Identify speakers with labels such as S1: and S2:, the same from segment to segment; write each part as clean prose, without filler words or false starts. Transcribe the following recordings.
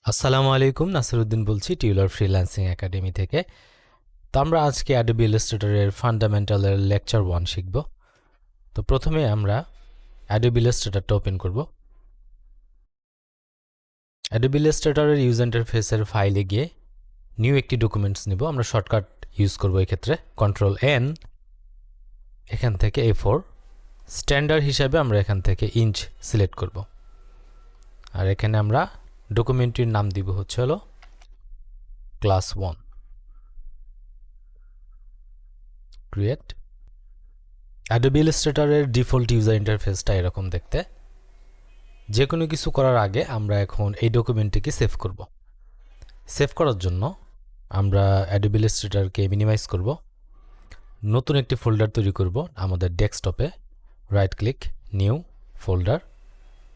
S1: আসসালামু আলাইকুম, নাসিরউদ্দিন বলছি টিউলার ফ্রিল্যান্সিং একাডেমি থেকে। তো আমরা আজকে অ্যাডোবি ইলাস্ট্রেটরের ফান্ডামেন্টালের লেকচার 1 শিখব। তো প্রথমে আমরা অ্যাডোবি ইলাস্ট্রেটরটা ওপেন করব। অ্যাডোবি ইলাস্ট্রেটরের ইউজার ইন্টারফেসের ফাইলে গিয়ে নিউ একটি ডকুমেন্টস নিব। আমরা শর্টকাট ইউজ করব এই ক্ষেত্রে কন্ট্রোল এন, এখান থেকে A4। স্ট্যান্ডার্ড হিসাবে আমরা এখান থেকে ইঞ্চ সিলেক্ট করব। আর এখানে আমরা ডকুমেন্টটির নাম দিব হলো ক্লাস 1। ক্রিয়েট। অ্যাডোবি ইলাস্ট্রেটরের ডিফল্ট ইউজার ইন্টারফেসটা এরকম দেখতে। যে কোনো কিছু করার আগে আমরা এখন এই ডকুমেন্টটিকে সেভ করব। সেভ করার জন্য আমরা অ্যাডোবি ইলাস্ট্রেটরকে মিনিমাইজ করব, নতুন একটি ফোল্ডার তৈরি করব আমাদের ডেস্কটপে। Right click, new folder.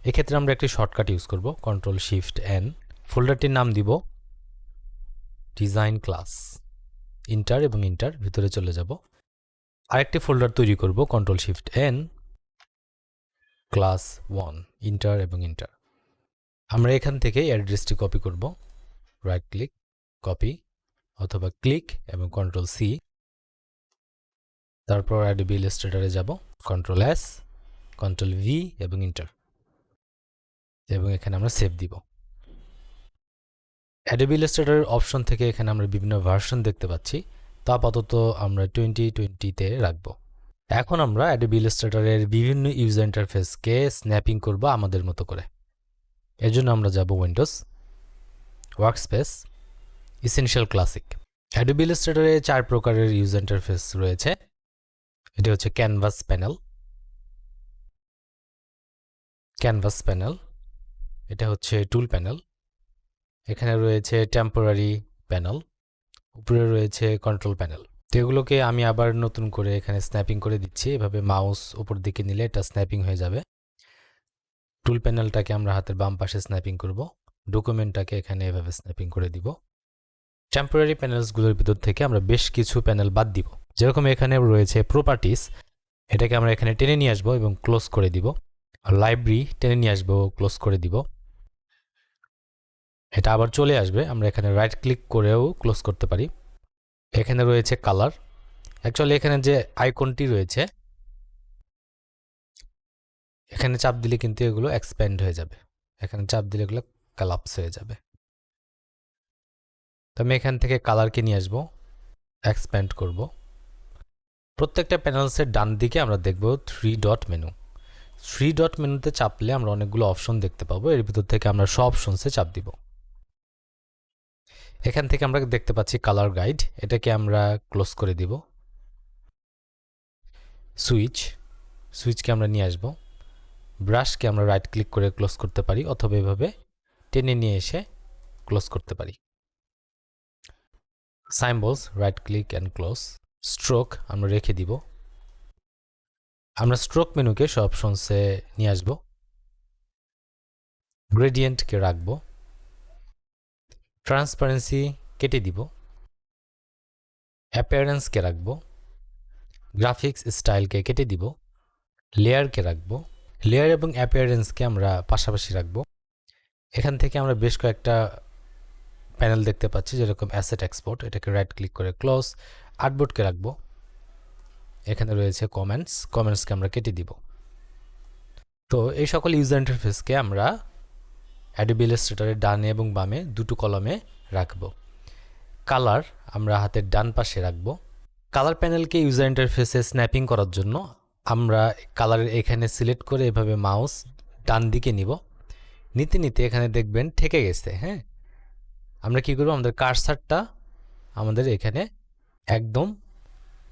S1: এক্ষেত্রে আমরা একটি শর্টকাট ইউজ করব কন্ট্রোল শিফট এন। ফোল্ডারটির নাম দিব ডিজাইন ক্লাস। ইন্টার এবং ইন্টার, ভিতরে চলে যাব। আরেকটি ফোল্ডার তৈরি করব control shift N, class 1, inter এবং ইন্টার। আমরা এখান থেকে অ্যাড্রেসটি কপি করব। রাইট ক্লিক, কপি, অথবা ক্লিক এবং কন্ট্রোল সি। তারপর অ্যাডোবি ইলাস্ট্রেটরে যাব, কন্ট্রোল এস, কন্ট্রোল ভি এবং ইন্টার, এবং এখানে আমরা সেভ দিব। অ্যাডোবি ইলাস্ট্রেটরের অপশন থেকে এখানে আমরা বিভিন্ন ভার্সন দেখতে পাচ্ছি। তো আপাতত আমরা 2020-তে রাখব। এখন আমরা অ্যাডোবি ইলাস্ট্রেটরের বিভিন্ন ইউজার ইন্টারফেসকে স্ন্যাপিং করব আমাদের মতো করে। এর জন্য আমরা যাব windows, workspace, essential, classic. Adobe ইলাস্ট্রেটরে 4 প্রকারের ইউজার ইন্টারফেস রয়েছে। এটি হচ্ছে ক্যানভাস প্যানেল, এটা হচ্ছে টুল প্যানেল, এখানে রয়েছে টেম্পোরারি প্যানেল, উপরে রয়েছে কন্ট্রোল প্যানেল। তো এগুলোকে আমি আবার নতুন করে এখানে স্ন্যাপিং করে দিচ্ছি। এভাবে মাউস উপর দিকে নিলে এটা স্ন্যাপিং হয়ে যাবে। টুল প্যানেলটাকে আমরা হাতের বাম পাশে স্ন্যাপিং করব, ডকুমেন্টটাকে এখানে এভাবে স্ন্যাপিং করে দিব। টেম্পোরারি প্যানেলসগুলোর ভিতর থেকে আমরা বেশ কিছু প্যানেল বাদ দিব। যেরকম এখানে রয়েছে প্রপার্টিস, এটাকে আমরা এখানে টেনে নিয়ে আসবো এবং ক্লোজ করে দিব। আর লাইব্রেরি টেনে নিয়ে আসবো, ক্লোজ করে দিব। এটা আবার চলে আসবে, আমরা এখানে রাইট ক্লিক করেও ক্লোজ করতে পারি। এখানে রয়েছে কালার। অ্যাকচুয়ালি এখানে যে আইকনটি রয়েছে, এখানে চাপ দিলে কিন্তু এগুলো এক্সপ্যান্ড হয়ে যাবে, এখানে চাপ দিলে এগুলো কলাপস হয়ে যাবে। তো আমি এখান থেকে কালারকে নিয়ে আসবো, এক্সপ্যান্ড করব। প্রত্যেকটা প্যানেলসের ডান দিকে আমরা দেখব 3 ডট মেনু। 3 ডট মেনুতে চাপলে আমরা অনেকগুলো অপশন দেখতে পাবো। এর ভিতর থেকে আমরা সব অপশনসে চাপ দিব। এখান থেকে আমরা দেখতে পাচ্ছি কালার গাইড, এটাকে আমরা ক্লোজ করে দিব। সুইচকে আমরা নিয়ে আসব। ব্রাশকে আমরা রাইট ক্লিক করে ক্লোজ করতে পারি, অথবা এভাবে টেনে নিয়ে এসে ক্লোজ করতে পারি। Symbols, right click and close. Stroke আমরা রেখে দিব। আমরা স্ট্রোক মেনুকে সব অপশনসে নিয়ে আসব। গ্রেডিয়েন্টকে রাখব। ট্রান্সপারেন্সি কেটে দিব। অ্যাপিয়ারেন্সকে রাখব। গ্রাফিক্স স্টাইলকে কেটে দিব। লেয়ারকে রাখব। লেয়ার এবং অ্যাপিয়ারেন্সকে আমরা পাশাপাশি রাখব। এখান থেকে আমরা বেশ কয়েকটা প্যানেল দেখতে পাচ্ছি, যেরকম অ্যাসেট এক্সপোর্ট, এটাকে রাইট ক্লিক করে ক্লোজ। আর্টবোর্ডকে রাখব। এখানে রয়েছে কমেন্টসকে আমরা কেটে দিব। তো এই সকল ইউজার ইন্টারফেসকে আমরা অ্যাডোবি ইলাস্ট্রেটরের ডানে এবং বামে দুটো কলামে রাখব। কালার আমরা হাতের ডান পাশে রাখব। কালার প্যানেলকে ইউজার ইন্টারফেসে স্ন্যাপিং করার জন্য আমরা কালারের এখানে সিলেক্ট করে এভাবে মাউস ডান দিকে নিব। নিতে নিতে এখানে দেখবেন ঠেকে গেছে। হ্যাঁ, আমরা কি করব, আমাদের কার্সারটা আমাদের এখানে একদম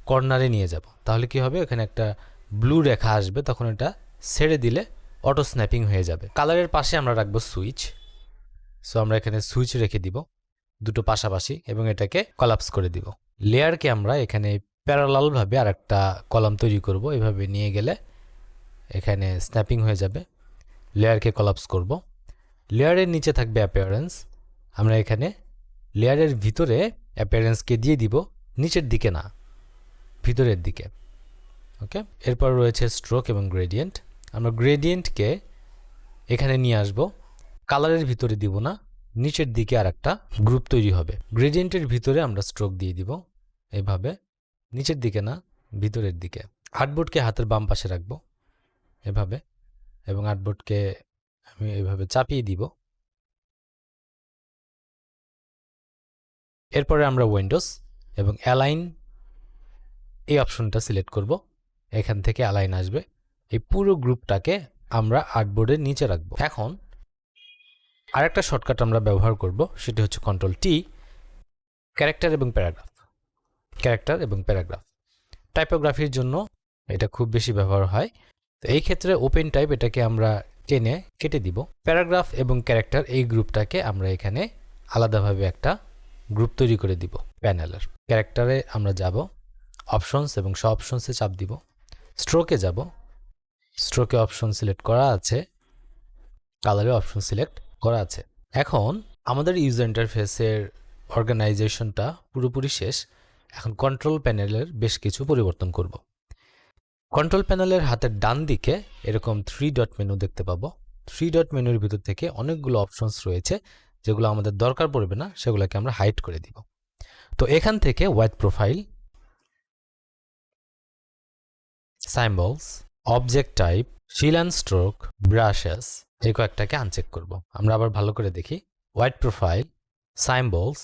S1: কর্নারে নিয়ে যাব। তাহলে কি হবে, এখানে একটা ব্লু রেখা আসবে, তখন এটা ছেড়ে দিলে অটো স্ন্যাপিং হয়ে যাবে। কালারের পাশে আমরা রাখবো সুইচ। সো আমরা এখানে সুইচ রেখে দিব দুটো পাশাপাশি, এবং এটাকে কলাপস করে দিব। লেয়ারকে আমরা এখানে প্যারালালভাবে আরেকটা কলাম তৈরি করব। এভাবে নিয়ে গেলে এখানে স্ন্যাপিং হয়ে যাবে। লেয়ারকে কলাপস করব। লেয়ারের নিচে থাকবে অ্যাপিয়ারেন্স। আমরা এখানে লেয়ারের ভিতরে অ্যাপিয়ারেন্সকে দিয়ে দিব, নিচের দিকে না, ভিতরের দিকে। ওকে, এরপর রয়েছে স্ট্রোক এবং গ্রেডিয়েন্ট। আমরা গ্রেডিয়েন্টকে এখানে নিয়ে আসব, কালারের ভিতরে দিব না, নিচের দিকে আর একটা গ্রুপ তৈরি হবে। গ্রেডিয়েন্টের ভিতরে আমরা স্ট্রোক দিয়ে দিব এভাবে, নিচের দিকে না, ভিতরের দিকে। আর্টবোর্ডকে হাতের বাম পাশে রাখবো এভাবে, এবং আর্টবোর্ডকে আমি এভাবে চাপিয়ে দিব। এরপরে আমরা উইন্ডোজ এবং অ্যালাইন এই অপশনটা সিলেক্ট করব। এখান থেকে অ্যালাইন আসবে। এই পুরো গ্রুপটাকে আমরা আর্টবোর্ডের নিচে রাখবো। এখন আরেকটা শর্টকাট আমরা ব্যবহার করব, সেটি হচ্ছে কন্ট্রোল টি, ক্যারেক্টার এবং প্যারাগ্রাফ। ক্যারেক্টার এবং প্যারাগ্রাফ টাইপোগ্রাফির জন্য এটা খুব বেশি ব্যবহার হয়। তো এই ক্ষেত্রে ওপেন টাইপ এটাকে আমরা টেনে কেটে দিব। প্যারাগ্রাফ এবং ক্যারেক্টার এই গ্রুপটাকে আমরা এখানে আলাদাভাবে একটা গ্রুপ তৈরি করে দিব প্যানেলের। ক্যারেক্টারে আমরা যাব, অপশনস এবং সব অপশনসে চাপ দিব। স্ট্রোকে যাব, স্ট্রোকে অপশন সিলেক্ট করা আছে, কালারে অপশন সিলেক্ট করা আছে। এখন আমাদের ইউজার ইন্টারফেসের অর্গানাইজেশনটা পুরোপুরি শেষ। এখন কন্ট্রোল প্যানেলের বেশ কিছু পরিবর্তন করব। কন্ট্রোল প্যানেলের হাতের ডান দিকে এরকম 3 ডট মেনু দেখতে পাবো। 3 ডট মেনুর ভিতর থেকে অনেকগুলো অপশনস রয়েছে, যেগুলো আমাদের দরকার পড়বে না, সেগুলোকে আমরা হাইড করে দিব। তো এখান থেকে white profile, symbols, object type, fill and stroke, brushes এই কয়েকটাকে আনচেক করব। আমরা আবার ভালো করে দেখি। White profile, symbols,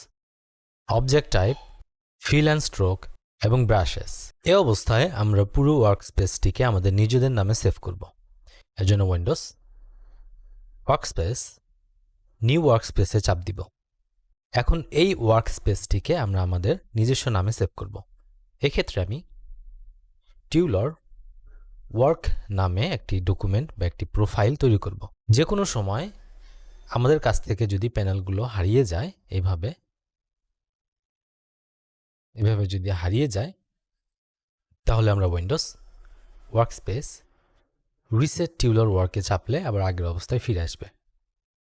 S1: object type, fill and stroke এবং ব্রাশেস। এই অবস্থায় আমরা পুরো ওয়ার্কস্পেসটিকে আমাদের নিজেদের নামে সেভ করব। এর জন্য উইন্ডোজ, ওয়ার্কস্পেস, নিউ ওয়ার্কস্পেসে চাপ দিব। এখন এই ওয়ার্কস্পেসটিকে আমরা আমাদের নিজস্ব নামে সেভ করব। এক্ষেত্রে আমি টিউলর ওয়ার্ক নামে একটি ডকুমেন্ট বা একটি প্রোফাইল তৈরি করব। যে কোনো সময় আমাদের কাছ থেকে যদি প্যানেলগুলো হারিয়ে যায়, এভাবে যদি হারিয়ে যায়, তাহলে আমরা উইন্ডোজ, ওয়ার্কস্পেস, রিসেট টিউলর ওয়ার্কে চাপলে আবার আগের অবস্থায় ফিরে আসবে।